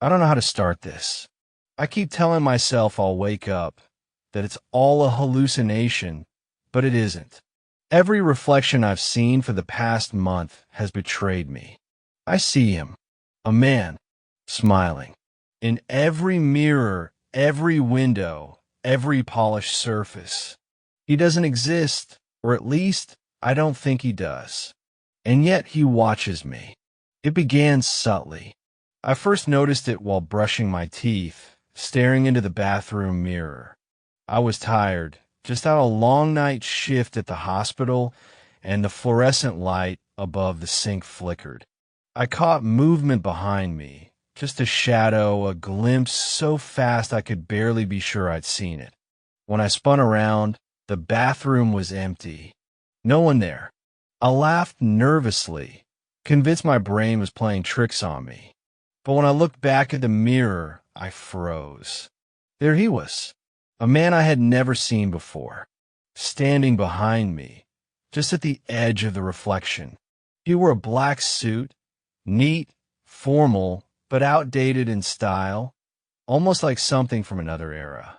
I don't know how to start this. I keep telling myself I'll wake up, that it's all a hallucination, but it isn't. Every reflection I've seen for the past month has betrayed me. I see him, a man, smiling. In every mirror, every window, every polished surface. He doesn't exist, or at least I don't think he does. And yet he watches me. It began subtly. I first noticed it while brushing my teeth, staring into the bathroom mirror. I was tired, just out a long night shift at the hospital, and the fluorescent light above the sink flickered. I caught movement behind me, just a shadow, a glimpse so fast I could barely be sure I'd seen it. When I spun around, the bathroom was empty. No one there. I laughed nervously, convinced my brain was playing tricks on me. But when I looked back at the mirror, I froze. There he was, a man I had never seen before, standing behind me, just at the edge of the reflection. He wore a black suit, neat, formal, but outdated in style, almost like something from another era.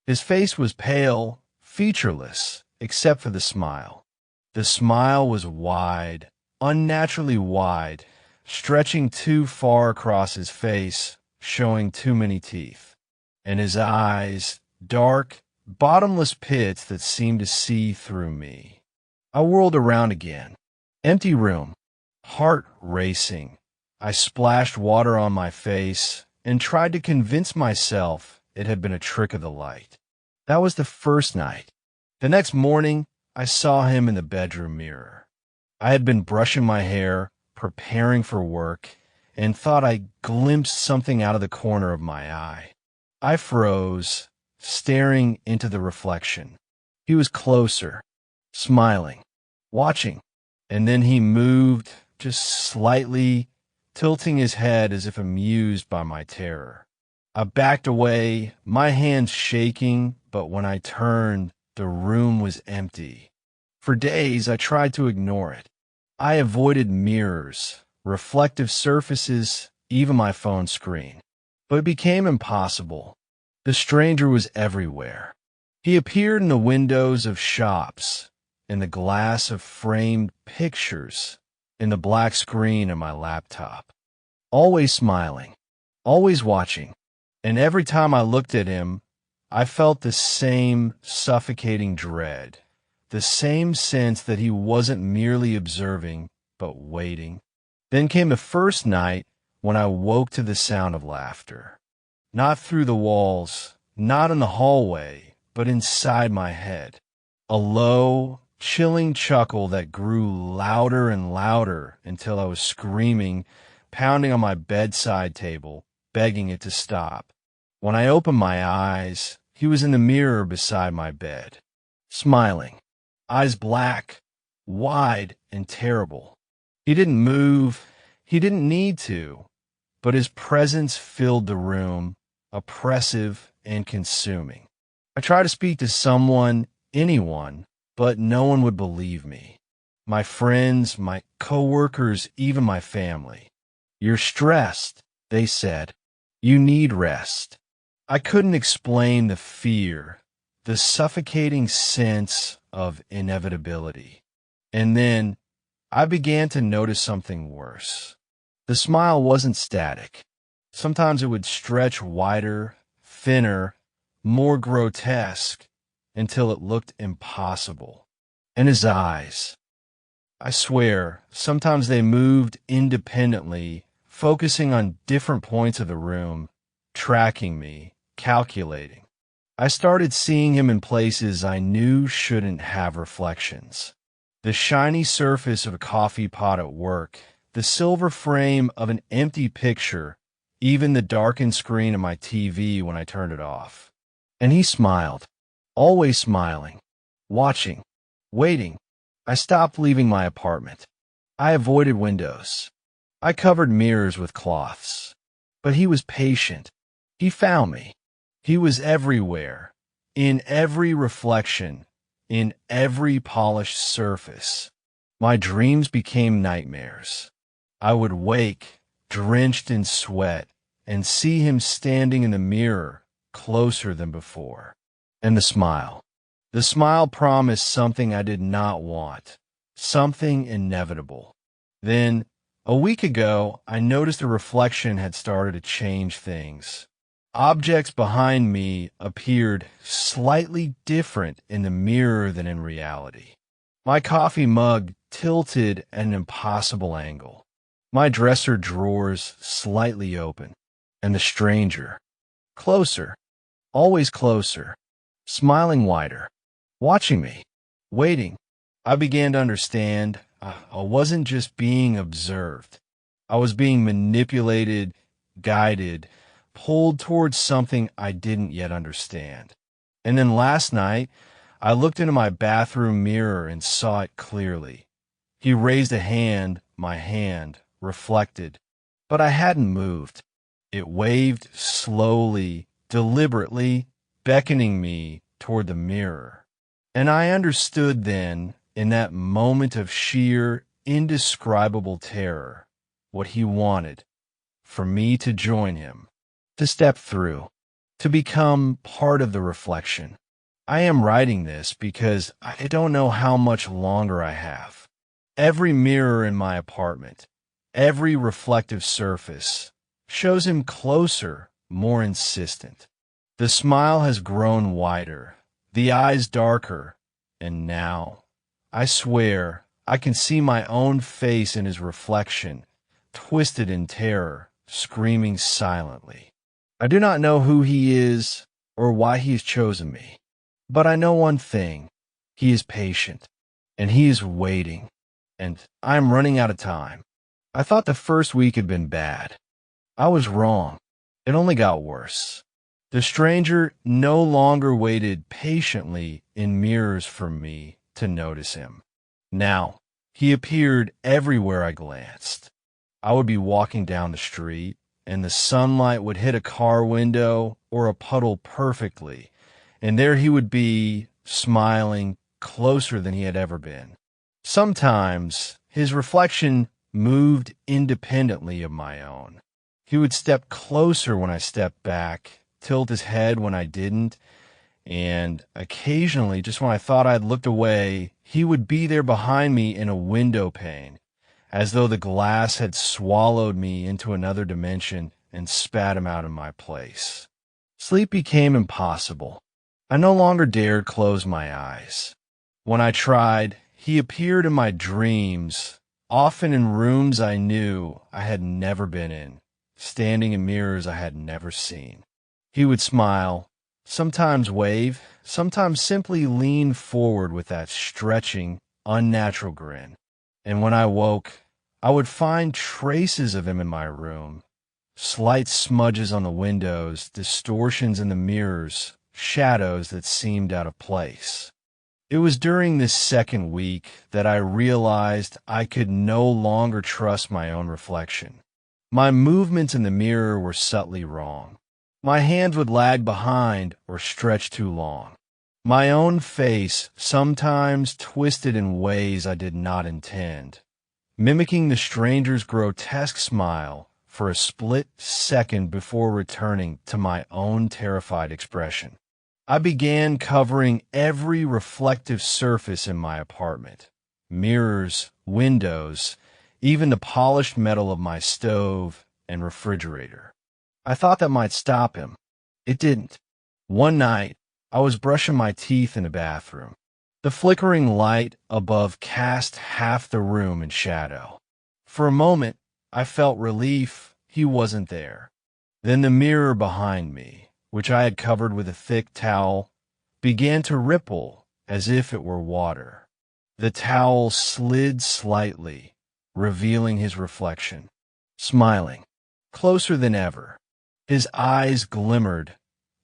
His face was pale, featureless, except for the smile. The smile was wide, unnaturally wide, stretching too far across his face, showing too many teeth. And his eyes, dark, bottomless pits that seemed to see through me. I whirled around again. Empty room, heart racing. I splashed water on my face and tried to convince myself it had been a trick of the light. That was the first night. The next morning, I saw him in the bedroom mirror. I had been brushing my hair, preparing for work, and thought I glimpsed something out of the corner of my eye. I froze, staring into the reflection. He was closer, smiling, watching, and then he moved, just slightly, tilting his head as if amused by my terror. I backed away, my hands shaking, but when I turned, the room was empty. For days, I tried to ignore it. I avoided mirrors, reflective surfaces, even my phone screen. But it became impossible. The stranger was everywhere. He appeared in the windows of shops, in the glass of framed pictures, in the black screen of my laptop. Always smiling, always watching. And every time I looked at him, I felt the same suffocating dread, the same sense that he wasn't merely observing, but waiting. Then came the first night when I woke to the sound of laughter. Not through the walls, not in the hallway, but inside my head. A low, chilling chuckle that grew louder and louder until I was screaming, pounding on my bedside table, begging it to stop. When I opened my eyes, he was in the mirror beside my bed, smiling, eyes black, wide, and terrible. He didn't move, he didn't need to, but his presence filled the room, oppressive and consuming. I tried to speak to someone, anyone, but no one would believe me. My friends, my coworkers, even my family. "You're stressed," they said. "You need rest." I couldn't explain the fear, the suffocating sense of inevitability. And then I began to notice something worse. The smile wasn't static. Sometimes it would stretch wider, thinner, more grotesque, until it looked impossible. And his eyes. I swear, sometimes they moved independently, focusing on different points of the room, tracking me, calculating. I started seeing him in places I knew shouldn't have reflections. The shiny surface of a coffee pot at work, the silver frame of an empty picture, even the darkened screen of my TV when I turned it off. And he smiled, always smiling, watching, waiting. I stopped leaving my apartment. I avoided windows. I covered mirrors with cloths. But he was patient. He found me. He was everywhere, in every reflection, in every polished surface. My dreams became nightmares. I would wake, drenched in sweat, and see him standing in the mirror, closer than before. And the smile. The smile promised something I did not want, something inevitable. Then, a week ago, I noticed a reflection had started to change things. Objects behind me appeared slightly different in the mirror than in reality. My coffee mug tilted at an impossible angle. My dresser drawers slightly open. And the stranger, closer, always closer, smiling wider, watching me, waiting. I began to understand I wasn't just being observed. I was being manipulated, guided, pulled towards something I didn't yet understand. And then last night, I looked into my bathroom mirror and saw it clearly. He raised a hand, my hand, reflected, but I hadn't moved. It waved slowly, deliberately, beckoning me toward the mirror. And I understood then, in that moment of sheer, indescribable terror, what he wanted, for me to join him, to step through, to become part of the reflection. I am writing this because I don't know how much longer I have. Every mirror in my apartment, every reflective surface, shows him closer, more insistent. The smile has grown wider, the eyes darker, and now, I swear, I can see my own face in his reflection, twisted in terror, screaming silently. I do not know who he is or why he has chosen me, but I know one thing. He is patient, and he is waiting, and I am running out of time. I thought the first week had been bad. I was wrong. It only got worse. The stranger no longer waited patiently in mirrors for me to notice him. Now, he appeared everywhere I glanced. I would be walking down the street, and the sunlight would hit a car window or a puddle perfectly, and there he would be, smiling, closer than he had ever been. Sometimes his reflection moved independently of my own. He would step closer when I stepped back, tilt his head when I didn't, and occasionally, just when I thought I'd looked away, he would be there behind me in a window pane, as though the glass had swallowed me into another dimension and spat him out of my place. Sleep became impossible. I no longer dared close my eyes. When I tried, he appeared in my dreams, often in rooms I knew I had never been in, standing in mirrors I had never seen. He would smile, sometimes wave, sometimes simply lean forward with that stretching, unnatural grin. And when I woke, I would find traces of him in my room, slight smudges on the windows, distortions in the mirrors, shadows that seemed out of place. It was during this second week that I realized I could no longer trust my own reflection. My movements in the mirror were subtly wrong. My hands would lag behind or stretch too long. My own face sometimes twisted in ways I did not intend, mimicking the stranger's grotesque smile for a split second before returning to my own terrified expression. I began covering every reflective surface in my apartment, mirrors, windows, even the polished metal of my stove and refrigerator. I thought that might stop him. It didn't. One night, I was brushing my teeth in the bathroom. The flickering light above cast half the room in shadow. For a moment, I felt relief he wasn't there. Then the mirror behind me, which I had covered with a thick towel, began to ripple as if it were water. The towel slid slightly, revealing his reflection, smiling, closer than ever. His eyes glimmered,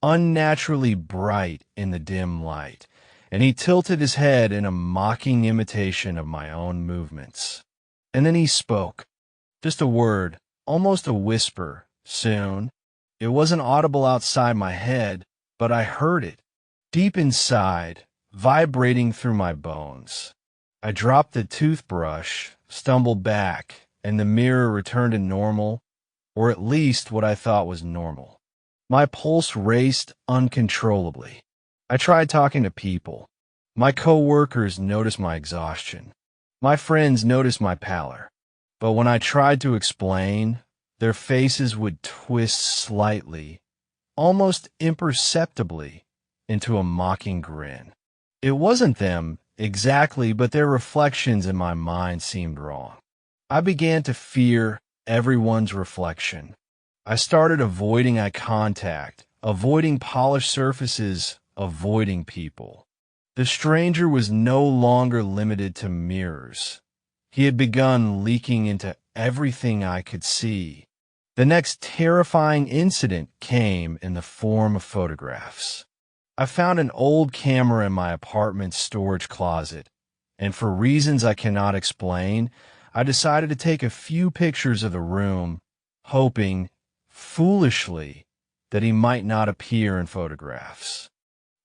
unnaturally bright in the dim light, and he tilted his head in a mocking imitation of my own movements. And then he spoke, just a word, almost a whisper, soon. It wasn't audible outside my head, but I heard it, deep inside, vibrating through my bones. I dropped the toothbrush, stumbled back, and the mirror returned to normal, or at least what I thought was normal. My pulse raced uncontrollably. I tried talking to people. My coworkers noticed my exhaustion. My friends noticed my pallor. But when I tried to explain, their faces would twist slightly, almost imperceptibly, into a mocking grin. It wasn't them exactly, but their reflections in my mind seemed wrong. I began to fear everyone's reflection. I started avoiding eye contact, avoiding polished surfaces, avoiding people. The stranger was no longer limited to mirrors. He had begun leaking into everything I could see. The next terrifying incident came in the form of photographs. I found an old camera in my apartment's storage closet, and for reasons I cannot explain, I decided to take a few pictures of the room, hoping, foolishly, that he might not appear in photographs.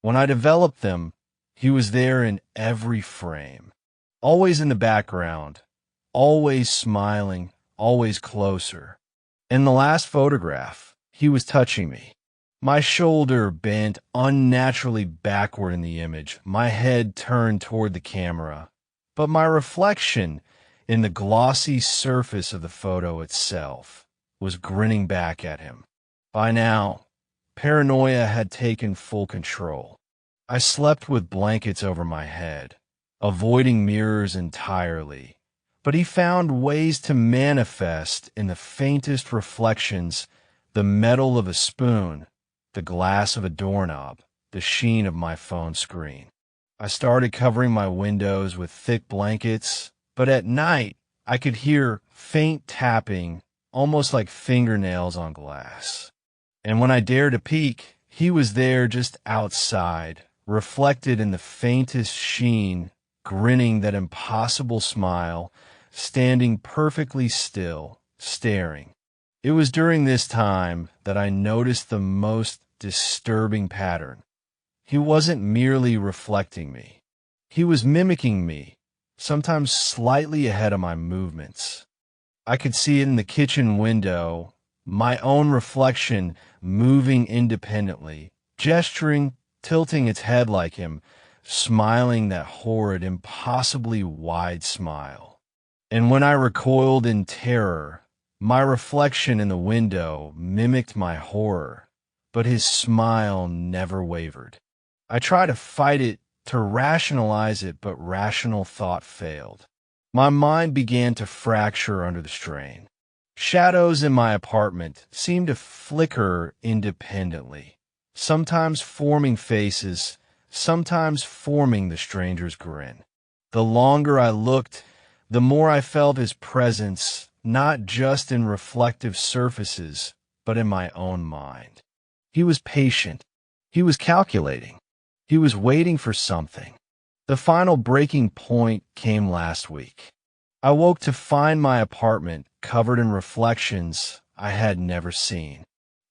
When I developed them, he was there in every frame, always in the background, always smiling, always closer. In the last photograph, he was touching me. My shoulder bent unnaturally backward in the image, my head turned toward the camera, but my reflection in the glossy surface of the photo itself was grinning back at him. By now, paranoia had taken full control. I slept with blankets over my head, avoiding mirrors entirely, but he found ways to manifest in the faintest reflections: the metal of a spoon, the glass of a doorknob, the sheen of my phone screen. I started covering my windows with thick blankets, but at night I could hear faint tapping, almost like fingernails on glass. And when I dared to peek, he was there just outside, reflected in the faintest sheen, grinning that impossible smile, standing perfectly still, staring. It was during this time that I noticed the most disturbing pattern. He wasn't merely reflecting me. He was mimicking me, sometimes slightly ahead of my movements. I could see it in the kitchen window, my own reflection moving independently, gesturing, tilting its head like him, smiling that horrid, impossibly wide smile. And when I recoiled in terror, my reflection in the window mimicked my horror, but his smile never wavered. I tried to fight it, to rationalize it, but rational thought failed. My mind began to fracture under the strain. Shadows in my apartment seemed to flicker independently, sometimes forming faces, sometimes forming the stranger's grin. The longer I looked, the more I felt his presence, not just in reflective surfaces, but in my own mind. He was patient. He was calculating. He was waiting for something. The final breaking point came last week. I woke to find my apartment covered in reflections I had never seen.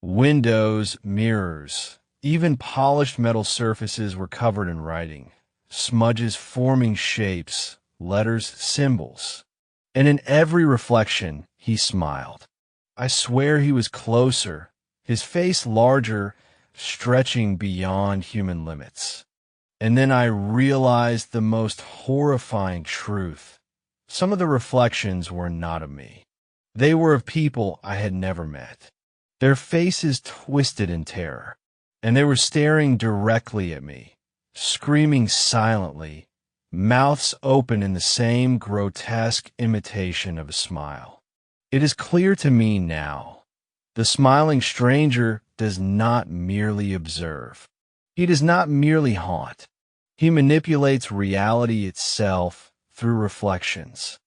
Windows, mirrors, even polished metal surfaces were covered in writing, smudges forming shapes, letters, symbols. And in every reflection, he smiled. I swear he was closer, his face larger, stretching beyond human limits. And then I realized the most horrifying truth. Some of the reflections were not of me. They were of people I had never met. Their faces twisted in terror, and they were staring directly at me, screaming silently, mouths open in the same grotesque imitation of a smile. It is clear to me now. The smiling stranger does not merely observe. He does not merely haunt. He manipulates reality itself through reflections.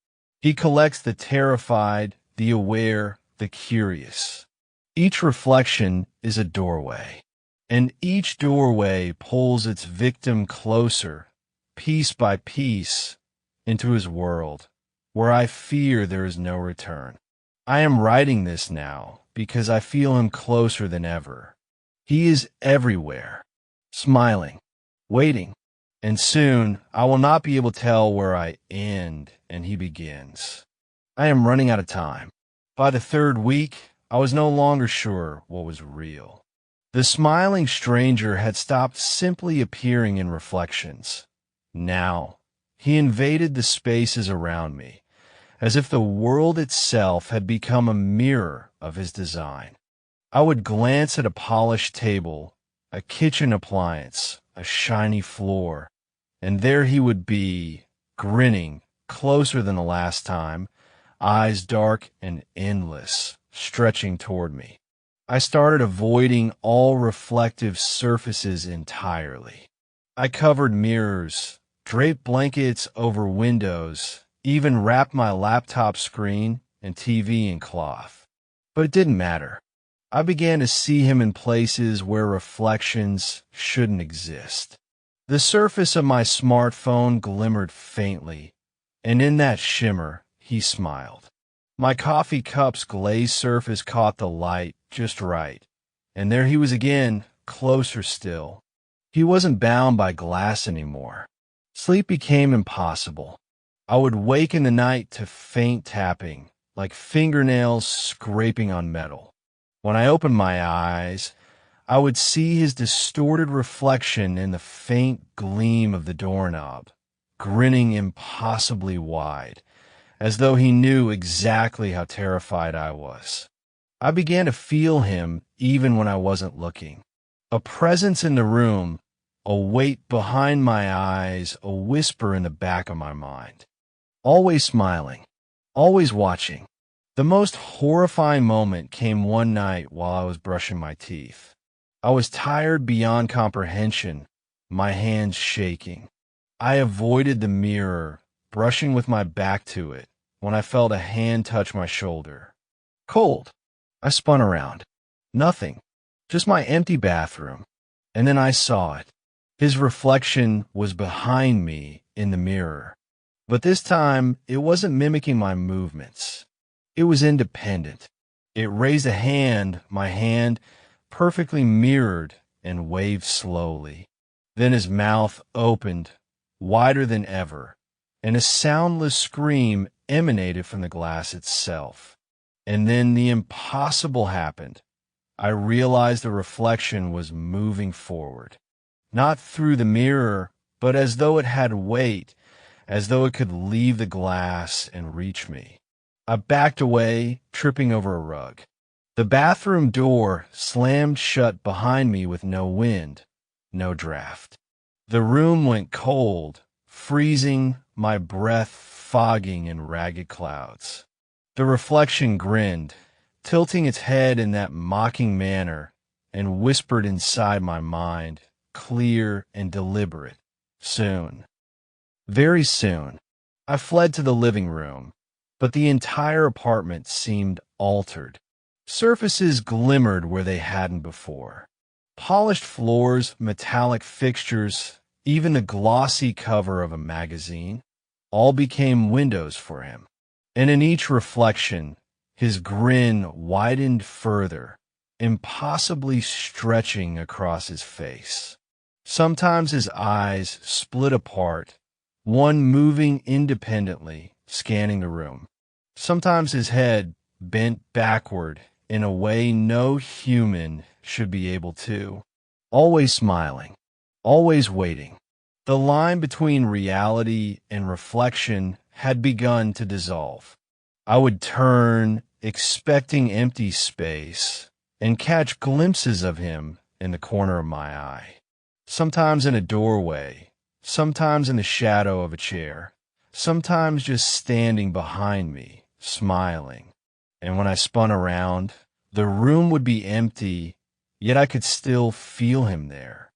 He collects the terrified, the aware, the curious. Each reflection is a doorway, and each doorway pulls its victim closer, piece by piece, into his world, where I fear there is no return. I am writing this now because I feel him closer than ever. He is everywhere, smiling, waiting, and soon I will not be able to tell where I end and he begins. I am running out of time. By the third week, I was no longer sure what was real. The smiling stranger had stopped simply appearing in reflections. Now, he invaded the spaces around me, as if the world itself had become a mirror of his design. I would glance at a polished table, a kitchen appliance, a shiny floor, and there he would be, grinning, closer than the last time, eyes dark and endless, stretching toward me. I started avoiding all reflective surfaces entirely. I covered mirrors, draped blankets over windows, even wrapped my laptop screen and TV in cloth. But it didn't matter. I began to see him in places where reflections shouldn't exist. The surface of my smartphone glimmered faintly, and in that shimmer, he smiled. My coffee cup's glazed surface caught the light just right, and there he was again, closer still. He wasn't bound by glass anymore. Sleep became impossible. I would wake in the night to faint tapping, like fingernails scraping on metal. When I opened my eyes, I would see his distorted reflection in the faint gleam of the doorknob, grinning impossibly wide, as though he knew exactly how terrified I was. I began to feel him even when I wasn't looking. A presence in the room, a weight behind my eyes, a whisper in the back of my mind. Always smiling, always watching. The most horrifying moment came one night while I was brushing my teeth. I was tired beyond comprehension, my hands shaking. I avoided the mirror, brushing with my back to it, when I felt a hand touch my shoulder. Cold. I spun around. Nothing. Just my empty bathroom. And then I saw it. His reflection was behind me in the mirror. But this time, it wasn't mimicking my movements. It was independent. It raised a hand, my hand, perfectly mirrored, and waved slowly. Then his mouth opened, wider than ever, and a soundless scream emanated from the glass itself. And then the impossible happened. I realized the reflection was moving forward. Not through the mirror, but as though it had weight, as though it could leave the glass and reach me. I backed away, tripping over a rug. The bathroom door slammed shut behind me with no wind, no draft. The room went cold, freezing, my breath fogging in ragged clouds. The reflection grinned, tilting its head in that mocking manner, and whispered inside my mind, clear and deliberate, soon. Very soon. I fled to the living room, but the entire apartment seemed altered. Surfaces glimmered where they hadn't before. Polished floors, metallic fixtures, even the glossy cover of a magazine, all became windows for him. And in each reflection, his grin widened further, impossibly stretching across his face. Sometimes his eyes split apart, one moving independently, scanning the room. Sometimes his head bent backward in a way no human should be able to. Always smiling, always waiting. The line between reality and reflection had begun to dissolve. I would turn, expecting empty space, and catch glimpses of him in the corner of my eye. Sometimes in a doorway, sometimes in the shadow of a chair, sometimes just standing behind me, smiling. And when I spun around, the room would be empty, yet I could still feel him there.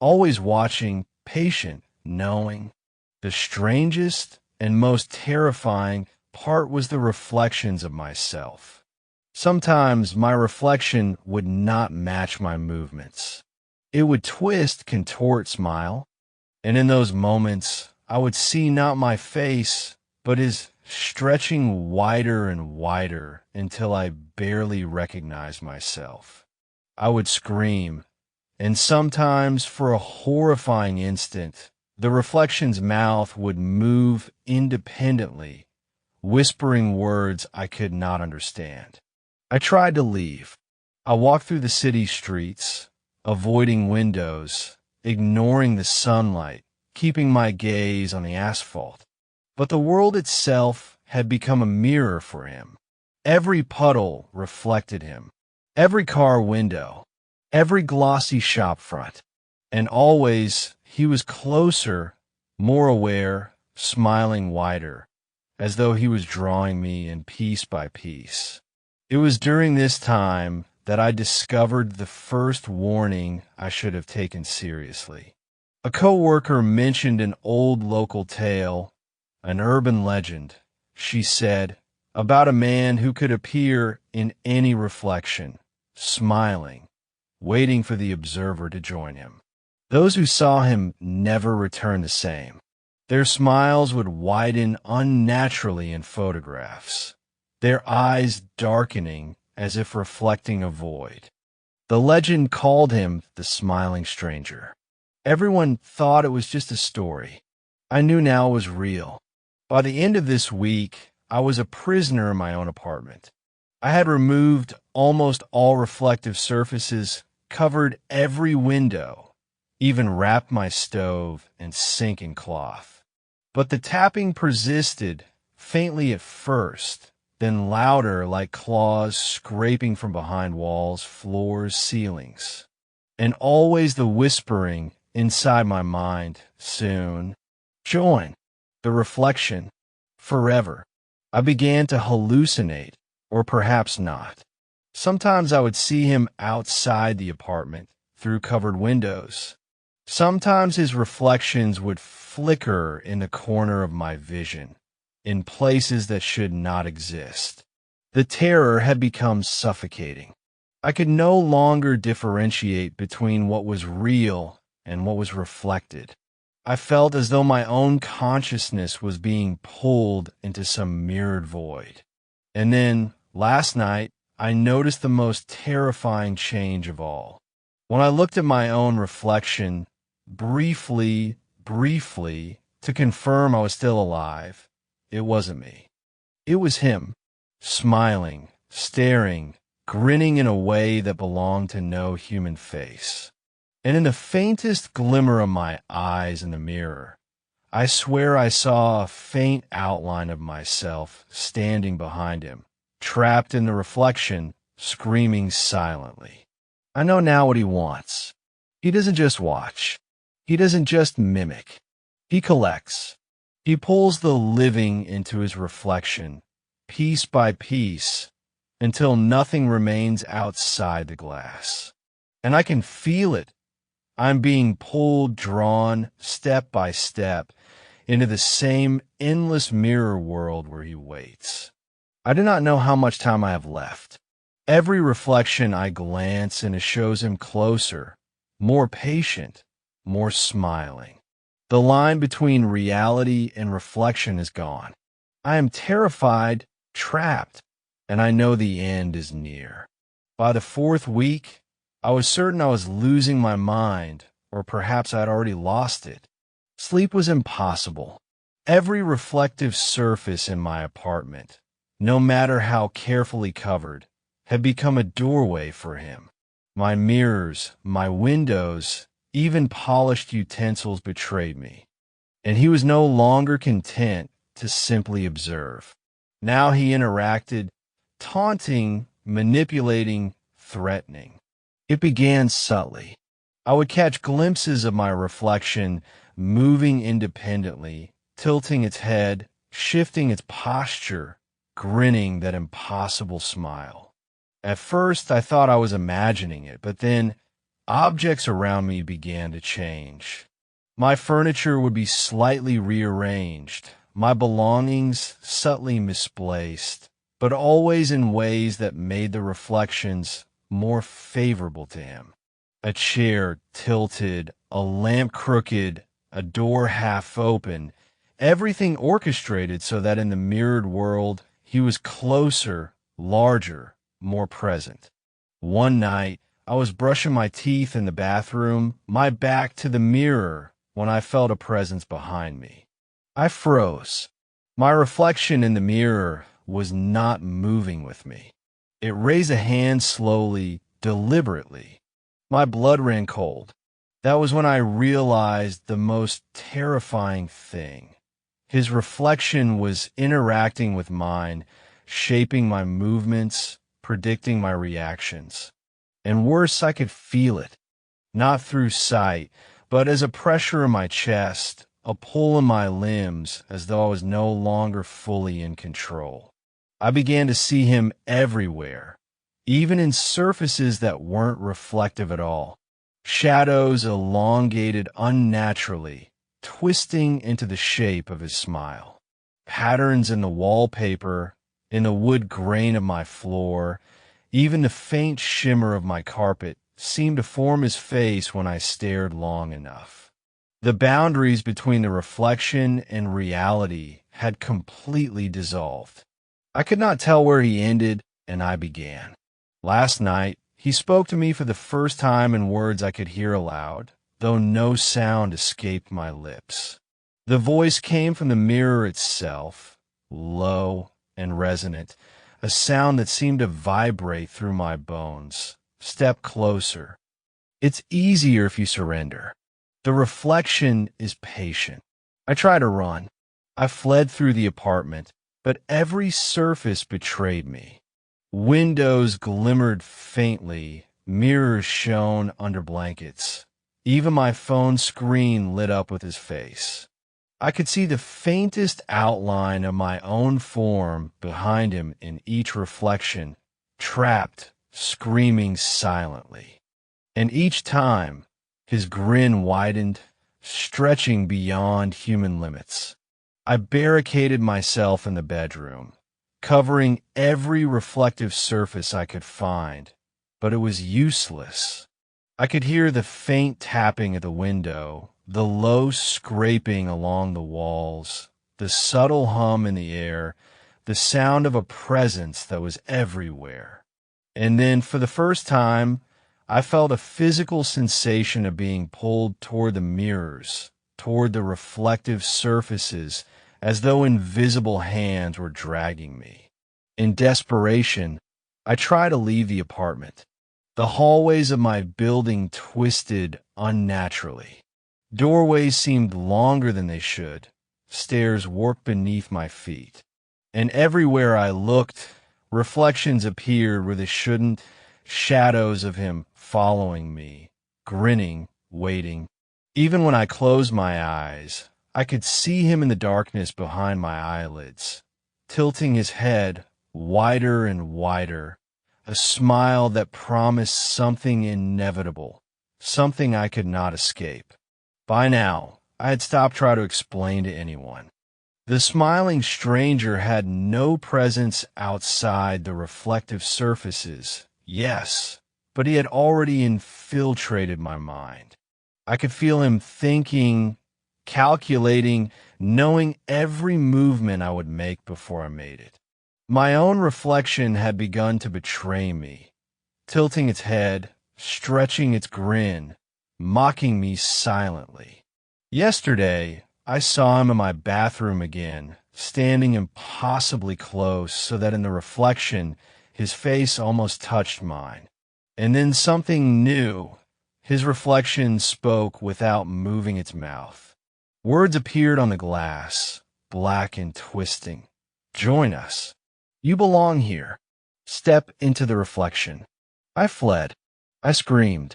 Always watching, patient, knowing. The strangest and most terrifying part was the reflections of myself. Sometimes my reflection would not match my movements. It would twist, contort, smile. And in those moments, I would see not my face, but his stretching wider and wider until I barely recognized myself. I would scream, and sometimes, for a horrifying instant, the reflection's mouth would move independently, whispering words I could not understand. I tried to leave. I walked through the city streets, avoiding windows, ignoring the sunlight, keeping my gaze on the asphalt. But the world itself had become a mirror for him. Every puddle reflected him, every car window, every glossy shop front. And always he was closer, more aware, smiling wider, as though he was drawing me in piece by piece. It was during this time that I discovered the first warning I should have taken seriously. A coworker mentioned an old local tale, an urban legend, she said, about a man who could appear in any reflection, smiling, waiting for the observer to join him. Those who saw him never returned the same. Their smiles would widen unnaturally in photographs, their eyes darkening as if reflecting a void. The legend called him the smiling stranger. Everyone thought it was just a story. I knew now it was real. By the end of this week, I was a prisoner in my own apartment. I had removed almost all reflective surfaces, covered every window, even wrapped my stove in sink and cloth. But the tapping persisted, faintly at first, then louder like claws scraping from behind walls, floors, ceilings. And always the whispering inside my mind, soon, join, the reflection, forever. I began to hallucinate, or perhaps not. Sometimes I would see him outside the apartment, through covered windows. Sometimes his reflections would flicker in the corner of my vision, in places that should not exist. The terror had become suffocating. I could no longer differentiate between what was real and what was reflected. I felt as though my own consciousness was being pulled into some mirrored void. And then, last night, I noticed the most terrifying change of all. When I looked at my own reflection, briefly, to confirm I was still alive, it wasn't me. It was him, smiling, staring, grinning in a way that belonged to no human face. And in the faintest glimmer of my eyes in the mirror, I swear I saw a faint outline of myself standing behind him, trapped in the reflection, screaming silently. I know now what he wants. He doesn't just watch. He doesn't just mimic. He collects. He pulls the living into his reflection, piece by piece, until nothing remains outside the glass. And I can feel it. I'm being pulled, drawn, step by step, into the same endless mirror world where he waits. I do not know how much time I have left. Every reflection I glance and it shows him closer, more patient, more smiling. The line between reality and reflection is gone. I am terrified, trapped, and I know the end is near. By the fourth week, I was certain I was losing my mind, or perhaps I had already lost it. Sleep was impossible. Every reflective surface in my apartment, no matter how carefully covered, had become a doorway for him. My mirrors, my windows, even polished utensils betrayed me. And he was no longer content to simply observe. Now he interacted, taunting, manipulating, threatening. It began subtly. I would catch glimpses of my reflection moving independently, tilting its head, shifting its posture, grinning that impossible smile. At first, I thought I was imagining it, but then objects around me began to change. My furniture would be slightly rearranged, my belongings subtly misplaced, but always in ways that made the reflections more favorable to him. A chair tilted, a lamp crooked, a door half open, everything orchestrated so that in the mirrored world he was closer, larger, more present. One night, I was brushing my teeth in the bathroom, my back to the mirror, when I felt a presence behind me. I froze. My reflection in the mirror was not moving with me. It raised a hand slowly, deliberately. My blood ran cold. That was when I realized the most terrifying thing. His reflection was interacting with mine, shaping my movements, predicting my reactions. And worse, I could feel it, not through sight, but as a pressure in my chest, a pull in my limbs, as though I was no longer fully in control. I began to see him everywhere, even in surfaces that weren't reflective at all. Shadows elongated unnaturally, twisting into the shape of his smile. Patterns in the wallpaper, in the wood grain of my floor, even the faint shimmer of my carpet seemed to form his face when I stared long enough. The boundaries between the reflection and reality had completely dissolved. I could not tell where he ended and I began. Last night, he spoke to me for the first time in words I could hear aloud, though no sound escaped my lips. The voice came from the mirror itself, low and resonant, a sound that seemed to vibrate through my bones. Step closer. It's easier if you surrender. The reflection is patient. I tried to run. I fled through the apartment, but every surface betrayed me. Windows glimmered faintly, mirrors shone under blankets. Even my phone screen lit up with his face. I could see the faintest outline of my own form behind him in each reflection, trapped, screaming silently. And each time, his grin widened, stretching beyond human limits. I barricaded myself in the bedroom, covering every reflective surface I could find, but it was useless. I could hear the faint tapping at the window, the low scraping along the walls, the subtle hum in the air, the sound of a presence that was everywhere. And then, for the first time, I felt a physical sensation of being pulled toward the mirrors, toward the reflective surfaces, as though invisible hands were dragging me. In desperation, I tried to leave the apartment. The hallways of my building twisted unnaturally. Doorways seemed longer than they should. Stairs warped beneath my feet. And everywhere I looked, reflections appeared where they shouldn't, shadows of him following me, grinning, waiting. Even when I closed my eyes, I could see him in the darkness behind my eyelids, tilting his head wider and wider, a smile that promised something inevitable, something I could not escape. By now, I had stopped trying to explain to anyone. The smiling stranger had no presence outside the reflective surfaces, yes, but he had already infiltrated my mind. I could feel him thinking, calculating, knowing every movement I would make before I made it. My own reflection had begun to betray me, tilting its head, stretching its grin, mocking me silently. Yesterday, I saw him in my bathroom again, standing impossibly close so that in the reflection, his face almost touched mine. And then something new. His reflection spoke without moving its mouth. Words appeared on the glass, black and twisting. Join us. You belong here. Step into the reflection. I fled. I screamed.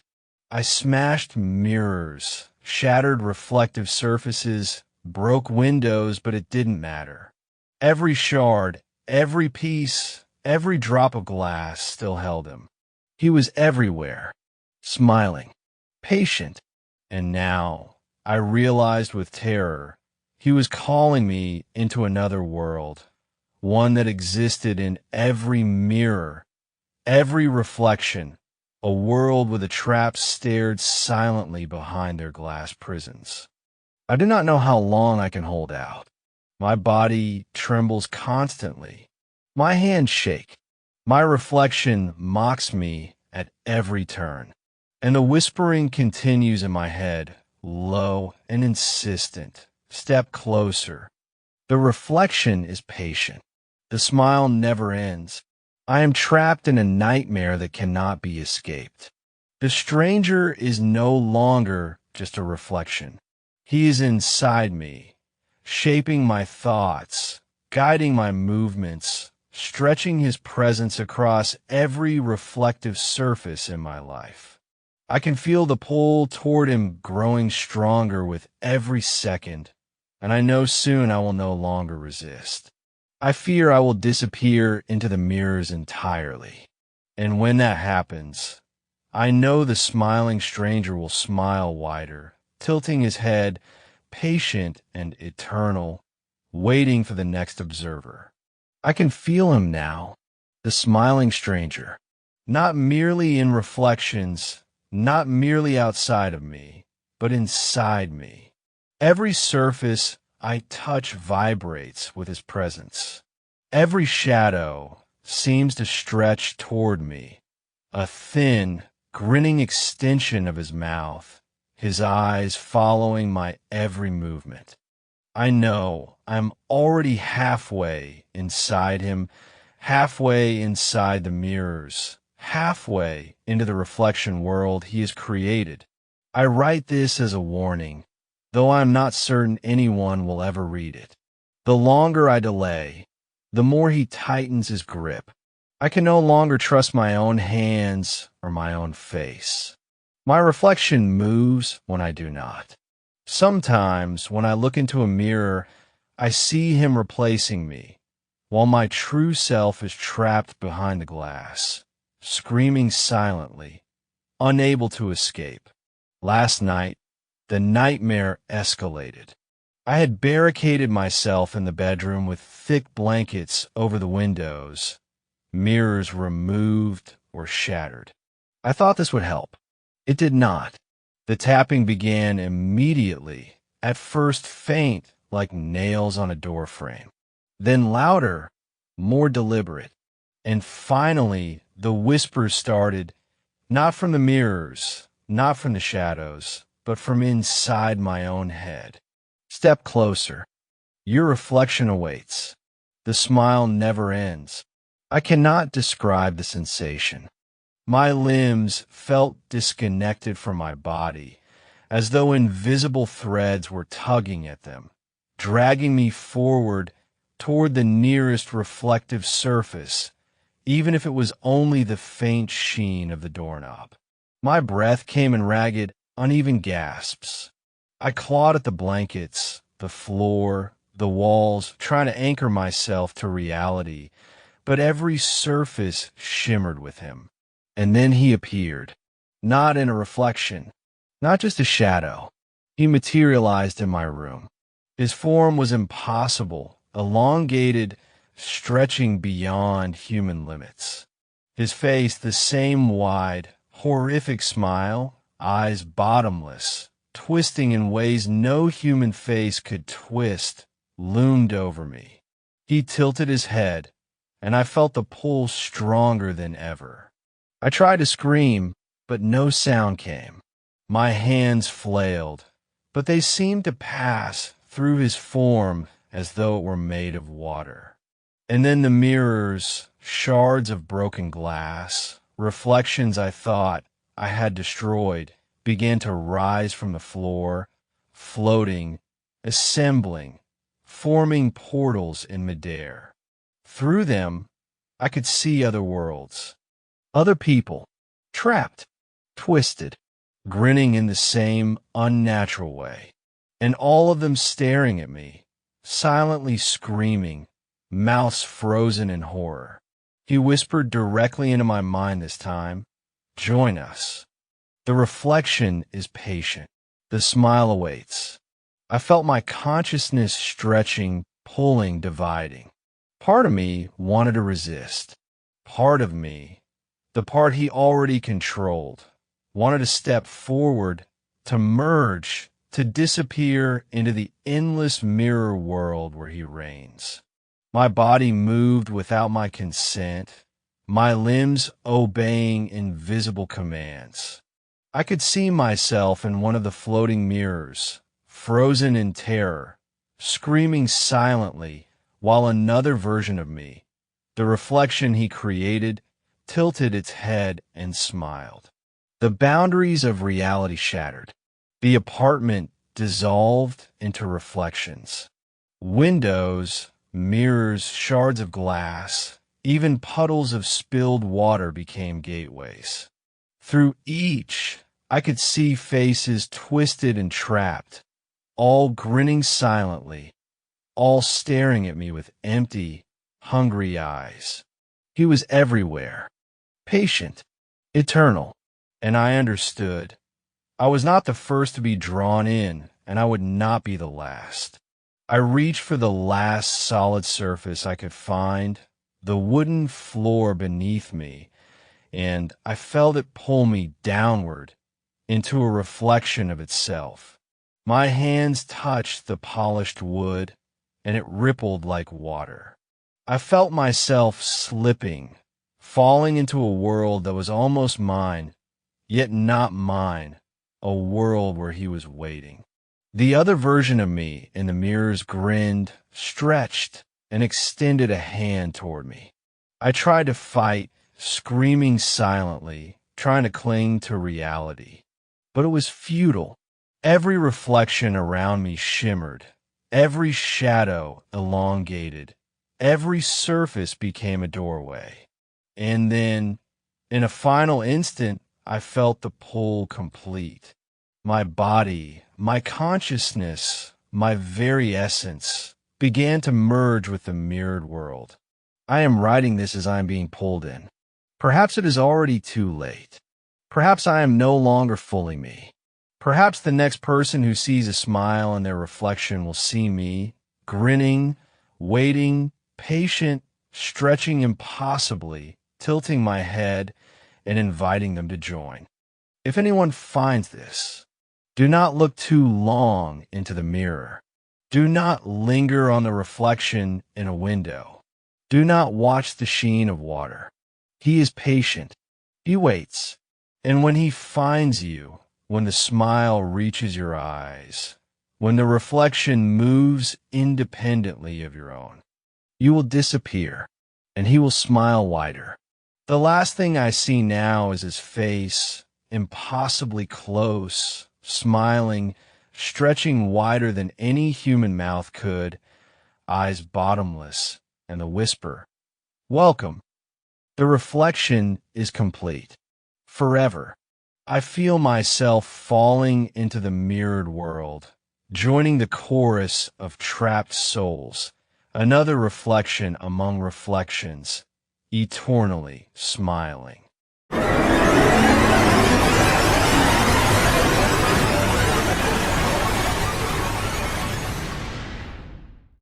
I smashed mirrors, shattered reflective surfaces, broke windows, but it didn't matter. Every shard, every piece, every drop of glass still held him. He was everywhere, smiling, patient. And now, I realized with terror, he was calling me into another world, one that existed in every mirror, every reflection, a world where the traps stared silently behind their glass prisons. I do not know how long I can hold out. My body trembles constantly. My hands shake. My reflection mocks me at every turn. And the whispering continues in my head, low and insistent. Step closer. The reflection is patient. The smile never ends. I am trapped in a nightmare that cannot be escaped. The stranger is no longer just a reflection. He is inside me, shaping my thoughts, guiding my movements, stretching his presence across every reflective surface in my life. I can feel the pull toward him growing stronger with every second, and I know soon I will no longer resist. I fear I will disappear into the mirrors entirely. And when that happens, I know the smiling stranger will smile wider, tilting his head, patient and eternal, waiting for the next observer. I can feel him now, the smiling stranger, not merely in reflections, not merely outside of me, but inside me. Every surface I touch vibrates with his presence. Every shadow seems to stretch toward me, a thin, grinning extension of his mouth, his eyes following my every movement. I know I'm already halfway inside him, halfway inside the mirrors, halfway into the reflection world he has created. I write this as a warning, though I'm not certain anyone will ever read it. The longer I delay, the more he tightens his grip. I can no longer trust my own hands or my own face. My reflection moves when I do not. Sometimes, when I look into a mirror, I see him replacing me, while my true self is trapped behind the glass, screaming silently, unable to escape. Last night, the nightmare escalated. I had barricaded myself in the bedroom with thick blankets over the windows, mirrors removed or shattered. I thought this would help. It did not. The tapping began immediately, at first faint like nails on a door frame, then louder, more deliberate, and finally the whispers started, not from the mirrors, not from the shadows, but from inside my own head. Step closer. Your reflection awaits. The smile never ends. I cannot describe the sensation. My limbs felt disconnected from my body, as though invisible threads were tugging at them, dragging me forward toward the nearest reflective surface, even if it was only the faint sheen of the doorknob. My breath came in ragged, uneven gasps. I clawed at the blankets, the floor, the walls, trying to anchor myself to reality, but every surface shimmered with him. And then he appeared, not in a reflection, not just a shadow. He materialized in my room. His form was impossible, elongated, stretching beyond human limits. His face, the same wide, horrific smile, eyes bottomless, twisting in ways no human face could twist, loomed over me. He tilted his head, and I felt the pull stronger than ever. I tried to scream, but no sound came. My hands flailed, but they seemed to pass through his form as though it were made of water. And then the mirrors, shards of broken glass, reflections I thought I had destroyed, began to rise from the floor, floating, assembling, forming portals in midair. Through them, I could see other worlds, other people, trapped, twisted, grinning in the same unnatural way, and all of them staring at me, silently screaming, mouths frozen in horror. He whispered directly into my mind this time, "Join us." The reflection is patient. The smile awaits. I felt my consciousness stretching, pulling, dividing. Part of me wanted to resist. Part of me, the part he already controlled, wanted to step forward, to merge, to disappear into the endless mirror world where he reigns. My body moved without my consent, my limbs obeying invisible commands. I could see myself in one of the floating mirrors, frozen in terror, screaming silently, while another version of me, The reflection he created tilted its head and smiled. The boundaries of reality shattered. The apartment dissolved into reflections. Windows, mirrors, shards of glass, even puddles of spilled water became gateways. Through each, I could see faces twisted and trapped, all grinning silently, all staring at me with empty, hungry eyes. He was everywhere, patient, eternal, and I understood. I was not the first to be drawn in, and I would not be the last. I reached for the last solid surface I could find, the wooden floor beneath me, and I felt it pull me downward into a reflection of itself. My hands touched the polished wood, and it rippled like water. I felt myself slipping, falling into a world that was almost mine, yet not mine, a world where he was waiting. The other version of me in the mirrors grinned, stretched, and extended a hand toward me. I tried to fight, screaming silently, trying to cling to reality. But it was futile. Every reflection around me shimmered, every shadow elongated, every surface became a doorway. And then, in a final instant, I felt the pull complete. My body, my consciousness, my very essence began to merge with the mirrored world. I am writing this as I am being pulled in. Perhaps it is already too late. Perhaps I am no longer fully me. Perhaps the next person who sees a smile in their reflection will see me, grinning, waiting, patient, stretching impossibly, tilting my head, and inviting them to join. If anyone finds this, do not look too long into the mirror. Do not linger on the reflection in a window. Do not watch the sheen of water. He is patient. He waits. And when he finds you, when the smile reaches your eyes, when the reflection moves independently of your own, you will disappear, and he will smile wider. The last thing I see now is his face, impossibly close, smiling, stretching wider than any human mouth could, eyes bottomless, and the whisper, "Welcome." The reflection is complete. Forever. I feel myself falling into the mirrored world, joining the chorus of trapped souls, another reflection among reflections, eternally smiling.